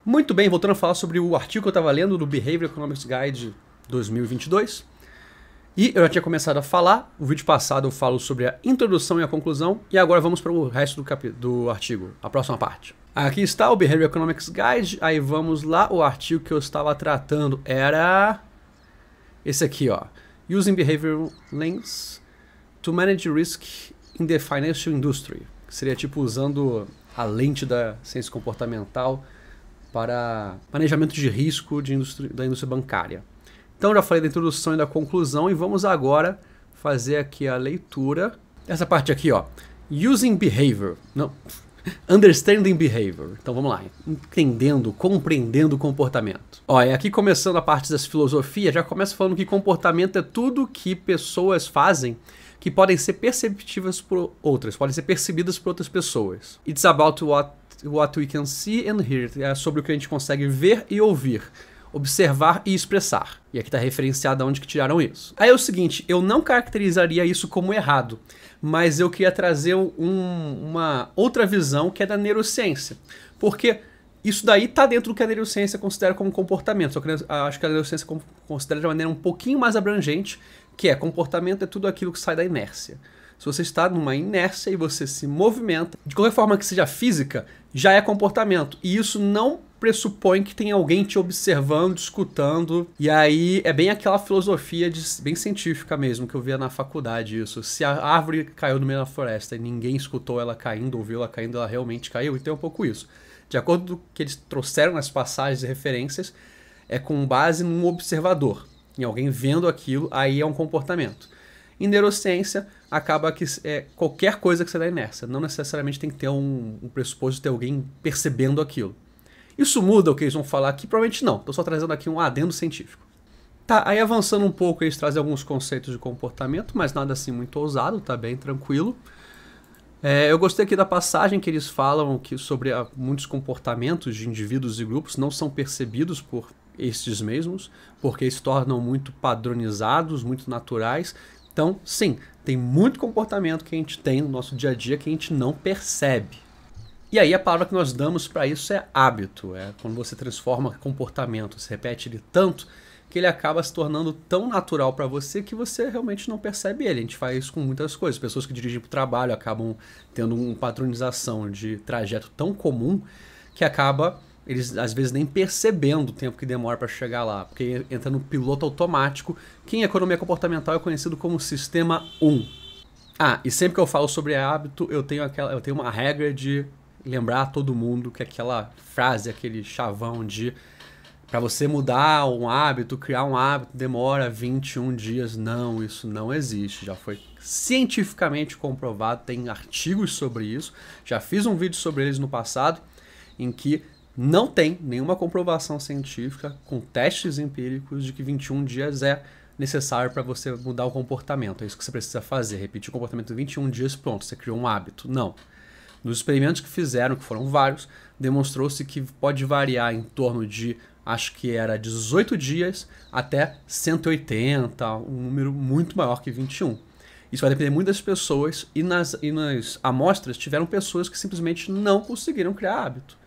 Muito bem, voltando a falar sobre o artigo que eu estava lendo do Behavioral Economics Guide 2022. E eu já tinha começado a falar, o vídeo passado eu falo sobre a introdução e a conclusão, e agora vamos para o resto do artigo, a próxima parte. Aqui está o Behavioral Economics Guide, aí vamos lá, o artigo que eu estava tratando era esse aqui, ó. Using Behavioral Lens to Manage Risk in the Financial Industry. Que seria tipo usando a lente da ciência comportamental para manejamento de risco da indústria bancária. Então já falei da introdução e da conclusão e vamos agora fazer aqui a leitura. Essa parte aqui, ó. Using Behavior. Não. Understanding Behavior. Então vamos lá. Entendendo, compreendendo o comportamento. Ó, e aqui começando a parte das filosofias, já começa falando que comportamento é tudo que pessoas fazem que podem ser perceptíveis por outras, podem ser percebidas por outras pessoas. It's about what we can see and hear. É sobre o que a gente consegue ver e ouvir, observar e expressar. E aqui está referenciado aonde que tiraram isso. Aí é o seguinte, eu não caracterizaria isso como errado, mas eu queria trazer uma outra visão que é da neurociência. Porque isso daí está dentro do que a neurociência considera como comportamento. Só que eu acho que a neurociência considera de maneira um pouquinho mais abrangente, que é comportamento é tudo aquilo que sai da inércia. Se você está numa inércia e você se movimenta, de qualquer forma que seja física, já é comportamento. E isso não pressupõe que tem alguém te observando, escutando. E aí é bem aquela filosofia bem científica mesmo, que eu via na faculdade isso. Se a árvore caiu no meio da floresta e ninguém escutou ela caindo, ouviu ela caindo, ela realmente caiu. Então é um pouco isso. De acordo com o que eles trouxeram nas passagens e referências, é com base num observador. Em alguém vendo aquilo, aí é um comportamento. Em neurociência, acaba que é qualquer coisa que você dá inércia. Não necessariamente tem que ter um pressuposto de ter alguém percebendo aquilo. Isso muda o que eles vão falar aqui? Provavelmente não. Estou só trazendo aqui um adendo científico. Tá, aí avançando um pouco, eles trazem alguns conceitos de comportamento, mas nada assim muito ousado, tá bem tranquilo. Eu gostei aqui da passagem que eles falam que sobre muitos comportamentos de indivíduos e grupos não são percebidos por estes mesmos, porque eles se tornam muito padronizados, muito naturais. Então, sim, tem muito comportamento que a gente tem no nosso dia a dia que a gente não percebe. E aí a palavra que nós damos para isso é hábito. É quando você transforma comportamento, você repete ele tanto que ele acaba se tornando tão natural para você que você realmente não percebe ele. A gente faz isso com muitas coisas. Pessoas que dirigem para o trabalho acabam tendo uma padronização de trajeto tão comum que acaba eles às vezes nem percebendo o tempo que demora para chegar lá, porque entra no piloto automático, que em economia comportamental é conhecido como sistema 1. Ah, e sempre que eu falo sobre hábito, eu tenho uma regra de lembrar a todo mundo que aquela frase, aquele chavão de para você mudar um hábito, criar um hábito, demora 21 dias. Não, isso não existe. Já foi cientificamente comprovado, tem artigos sobre isso. Já fiz um vídeo sobre eles no passado, em que não tem nenhuma comprovação científica com testes empíricos de que 21 dias é necessário para você mudar o comportamento. É isso que você precisa fazer, repetir o comportamento 21 dias, pronto, você criou um hábito. Não. Nos experimentos que fizeram, que foram vários, demonstrou-se que pode variar em torno de, acho que era 18 dias até 180, um número muito maior que 21. Isso vai depender muito das pessoas e nas amostras tiveram pessoas que simplesmente não conseguiram criar hábito.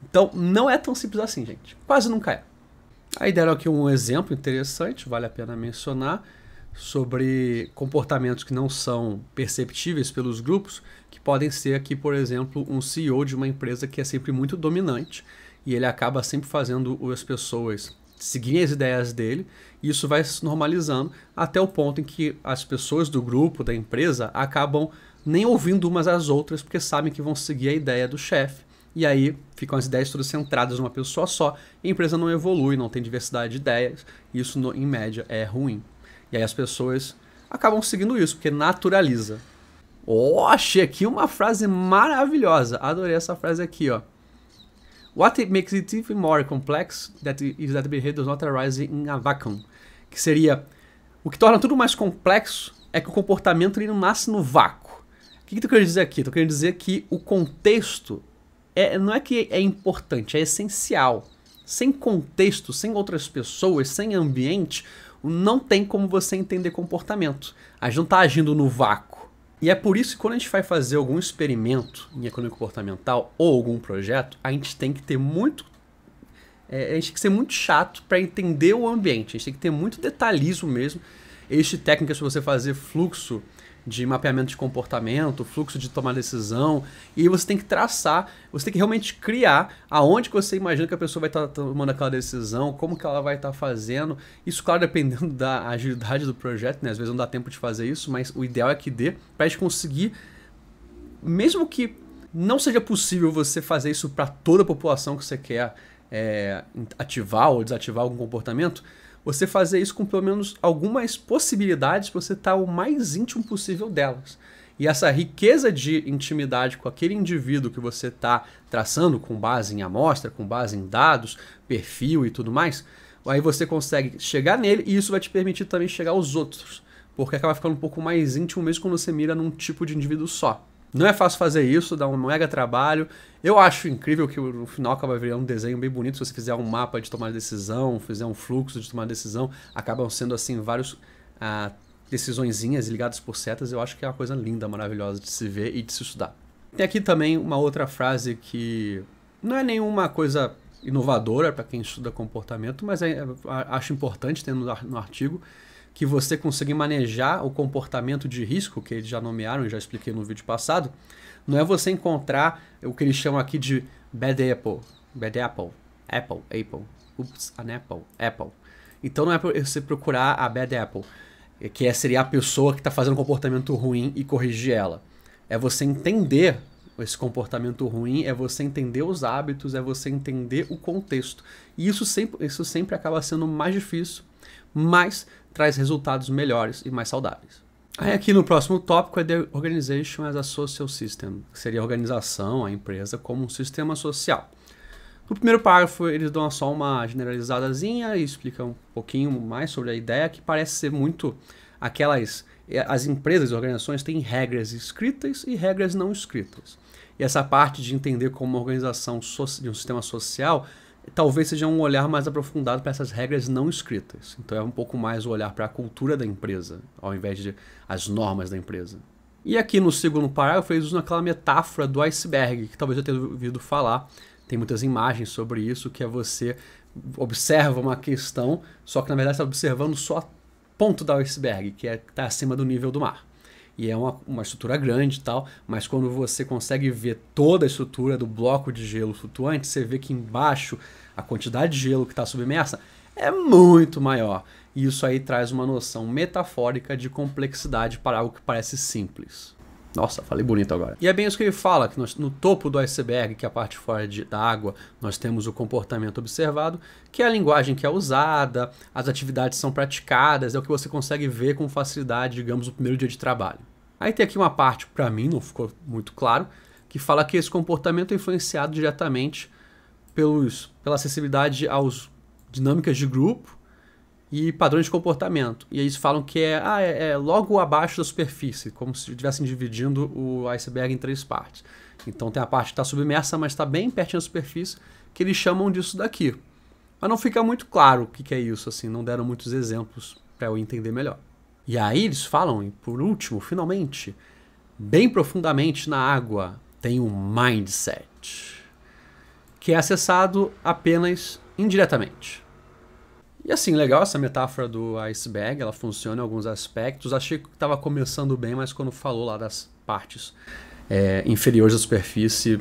Então, não é tão simples assim, gente. Quase nunca é. Aí deram aqui um exemplo interessante, vale a pena mencionar, sobre comportamentos que não são perceptíveis pelos grupos, que podem ser aqui, por exemplo, um CEO de uma empresa que é sempre muito dominante e ele acaba sempre fazendo as pessoas seguirem as ideias dele, e isso vai se normalizando até o ponto em que as pessoas do grupo, da empresa, acabam nem ouvindo umas às outras porque sabem que vão seguir a ideia do chefe. E aí ficam as ideias todas centradas numa pessoa só, e a empresa não evolui, não tem diversidade de ideias, e isso em média é ruim. E aí as pessoas acabam seguindo isso, porque naturaliza. Oh, achei aqui uma frase maravilhosa, adorei essa frase aqui, ó. What makes it even more complex is that behavior does not arise in a vacuum. Que seria, o que torna tudo mais complexo é que o comportamento ele não nasce no vácuo. O que eu tô querendo dizer aqui? Tô querendo dizer que o contexto não é que é importante, é essencial. Sem contexto, sem outras pessoas, sem ambiente, não tem como você entender comportamento. A gente não está agindo no vácuo. E é por isso que quando a gente vai fazer algum experimento em economia comportamental ou algum projeto, a gente tem que ter muito a gente tem que ser muito chato para entender o ambiente, a gente tem que ter muito detalhismo mesmo. Existem técnicas para você fazer fluxo de mapeamento de comportamento, fluxo de tomar decisão, e você tem que traçar, você tem que realmente criar aonde que você imagina que a pessoa vai estar tomando aquela decisão, como que ela vai estar fazendo. Isso, claro, dependendo da agilidade do projeto, né? Às vezes não dá tempo de fazer isso, mas o ideal é que dê para a gente conseguir, mesmo que não seja possível você fazer isso para toda a população que você quer ativar ou desativar algum comportamento, você fazer isso com pelo menos algumas possibilidades para você estar o mais íntimo possível delas. E essa riqueza de intimidade com aquele indivíduo que você está traçando com base em amostra, com base em dados, perfil e tudo mais, aí você consegue chegar nele e isso vai te permitir também chegar aos outros, porque acaba ficando um pouco mais íntimo mesmo quando você mira num tipo de indivíduo só. Não é fácil fazer isso, dá um mega trabalho. Eu acho incrível que no final acaba virando um desenho bem bonito. Se você fizer um mapa de tomar de decisão, fizer um fluxo de tomar de decisão, acabam sendo assim vários decisõezinhas ligadas por setas. Eu acho que é uma coisa linda, maravilhosa de se ver e de se estudar. Tem aqui também uma outra frase que não é nenhuma coisa inovadora para quem estuda comportamento, mas acho importante ter no artigo, que você consegue manejar o comportamento de risco, que eles já nomearam e já expliquei no vídeo passado. Não é você encontrar o que eles chamam aqui de bad apple. Oops, an apple. Então não é você procurar a bad apple, que seria a pessoa que está fazendo um comportamento ruim e corrigir ela. É você entender esse comportamento ruim, é você entender os hábitos, é você entender o contexto. E isso sempre acaba sendo mais difícil, mas traz resultados melhores e mais saudáveis. Aí aqui no próximo tópico é The Organization as a Social System, que seria a organização, a empresa, como um sistema social. No primeiro parágrafo eles dão só uma generalizadazinha e explicam um pouquinho mais sobre a ideia, que parece ser muito as empresas e organizações têm regras escritas e regras não escritas. E essa parte de entender como uma organização de um sistema social talvez seja um olhar mais aprofundado para essas regras não escritas. Então é um pouco mais o olhar para a cultura da empresa, ao invés de as normas da empresa. E aqui no segundo parágrafo eles usam aquela metáfora do iceberg, que talvez eu tenha ouvido falar. Tem muitas imagens sobre isso, que é você observa uma questão, só que na verdade está observando só a ponta do iceberg, que está acima do nível do mar. E é uma estrutura grande e tal, mas quando você consegue ver toda a estrutura do bloco de gelo flutuante, você vê que embaixo a quantidade de gelo que está submersa é muito maior. E isso aí traz uma noção metafórica de complexidade para algo que parece simples. Nossa, falei bonito agora. E é bem isso que ele fala, que no topo do iceberg, que é a parte fora da água, nós temos o comportamento observado, que é a linguagem que é usada, as atividades são praticadas, é o que você consegue ver com facilidade, digamos, no primeiro dia de trabalho. Aí tem aqui uma parte, para mim, não ficou muito claro, que fala que esse comportamento é influenciado diretamente pela acessibilidade às dinâmicas de grupo e padrões de comportamento. E eles falam que é logo abaixo da superfície, como se estivessem dividindo o iceberg em 3 partes. Então tem a parte que está submersa, mas está bem pertinho da superfície, que eles chamam disso daqui. Mas não fica muito claro o que é isso, assim, não deram muitos exemplos para eu entender melhor. E aí eles falam, e por último, finalmente, bem profundamente na água, tem um mindset, que é acessado apenas indiretamente. E assim, legal essa metáfora do iceberg, ela funciona em alguns aspectos. Achei que estava começando bem, mas quando falou lá das partes inferiores da superfície,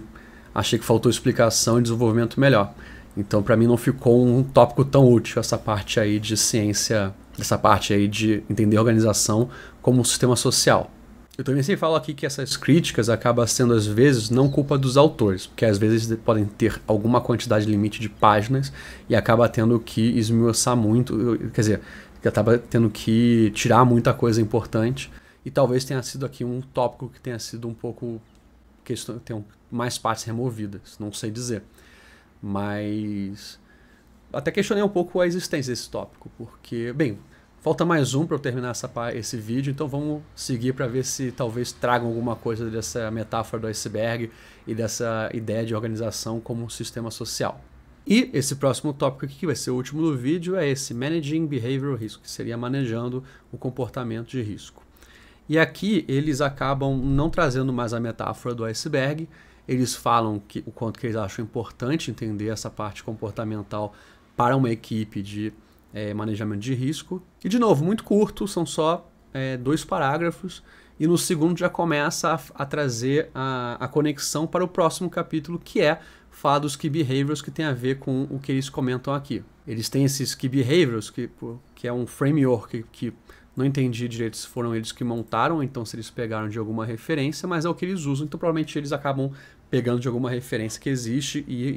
achei que faltou explicação e desenvolvimento melhor. Então, para mim, não ficou um tópico tão útil essa parte aí de ciência, essa parte aí de entender a organização como um sistema social. Eu também sempre falo aqui que essas críticas acabam sendo, às vezes, não culpa dos autores, porque às vezes podem ter alguma quantidade limite de páginas e acaba tendo que esmiuçar muito, quer dizer, acaba tendo que tirar muita coisa importante, e talvez tenha sido aqui um tópico que tenha sido um pouco, tenham mais partes removidas, não sei dizer. Mas até questionei um pouco a existência desse tópico, porque, bem, falta mais um para eu terminar esse vídeo, então vamos seguir para ver se talvez tragam alguma coisa dessa metáfora do iceberg e dessa ideia de organização como um sistema social. E esse próximo tópico aqui, que vai ser o último do vídeo, é esse Managing Behavioral Risk, que seria manejando o comportamento de risco. E aqui eles acabam não trazendo mais a metáfora do iceberg, Eles falam o quanto que eles acham importante entender essa parte comportamental para uma equipe de manejamento de risco. E, de novo, muito curto, são só 2 parágrafos. E no segundo já começa a trazer a conexão para o próximo capítulo, que é falar dos Key Behaviors, que tem a ver com o que eles comentam aqui. Eles têm esses Key Behaviors, que é um framework que não entendi direito se foram eles que montaram, então se eles pegaram de alguma referência, mas é o que eles usam, então provavelmente eles acabam pegando de alguma referência que existe e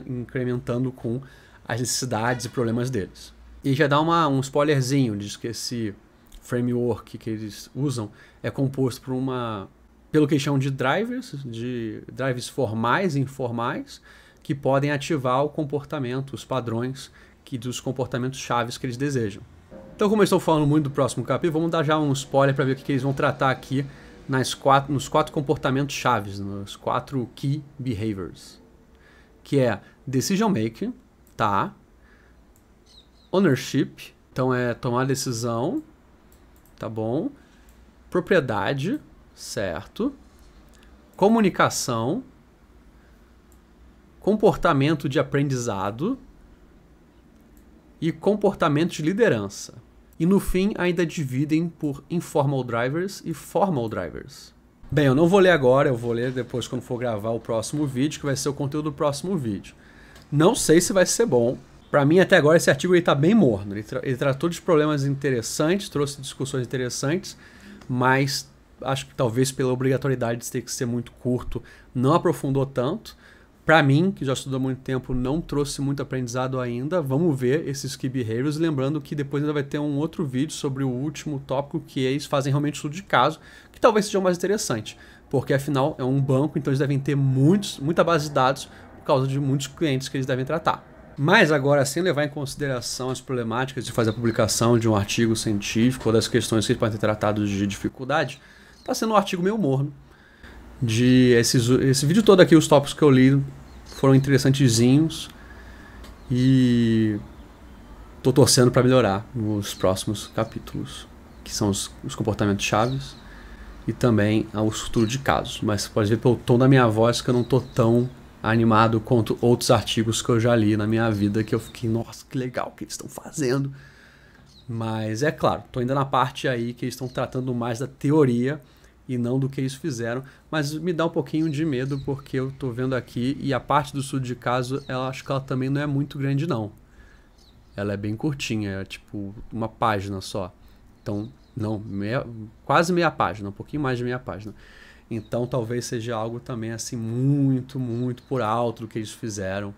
incrementando com as necessidades e problemas deles. E já dá um spoilerzinho, diz que esse framework que eles usam é composto por pelo que eles chamam de drivers formais e informais, que podem ativar o comportamento, os padrões dos comportamentos chaves que eles desejam. Então, como eu estou falando muito do próximo capítulo, vamos dar já um spoiler para ver o que eles vão tratar aqui nos 4 comportamentos chaves, nos 4 Key Behaviors, que é Decision Making, tá? Ownership, então é tomar decisão, tá bom? Propriedade, certo? Comunicação, comportamento de aprendizado e comportamento de liderança. E no fim ainda dividem por informal drivers e formal drivers. Bem, eu não vou ler agora, eu vou ler depois quando for gravar o próximo vídeo, que vai ser o conteúdo do próximo vídeo. Não sei se vai ser bom. Para mim, até agora, esse artigo está bem morno. Ele tratou de problemas interessantes, trouxe discussões interessantes, mas acho que talvez pela obrigatoriedade de ter que ser muito curto, não aprofundou tanto. Para mim, que já estudou há muito tempo, não trouxe muito aprendizado ainda. Vamos ver esses Key Behaviors, lembrando que depois ainda vai ter um outro vídeo sobre o último tópico, que eles fazem realmente estudo de caso, que talvez seja o mais interessante, porque afinal é um banco, então eles devem ter muita base de dados por causa de muitos clientes que eles devem tratar. Mas agora, sem levar em consideração as problemáticas de fazer a publicação de um artigo científico ou das questões que eles podem ter tratado de dificuldade, está sendo um artigo meio morno. Esse vídeo todo aqui, os tópicos que eu li foram interessantezinhos e estou torcendo para melhorar nos próximos capítulos, que são os comportamentos chaves e também o estudo de casos. Mas você pode ver pelo tom da minha voz que eu não estou tão animado quanto outros artigos que eu já li na minha vida, que eu fiquei, nossa, que legal que eles estão fazendo. Mas é claro, estou ainda na parte aí que eles estão tratando mais da teoria e não do que eles fizeram, mas me dá um pouquinho de medo porque eu estou vendo aqui e a parte do estudo de caso, acho que ela também não é muito grande não. Ela é bem curtinha, é tipo uma página só. Então, não, quase meia página, um pouquinho mais de meia página. Então talvez seja algo também assim muito, muito por alto do que eles fizeram,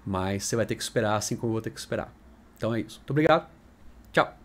mas você vai ter que esperar assim como eu vou ter que esperar. Então é isso. Muito obrigado. Tchau.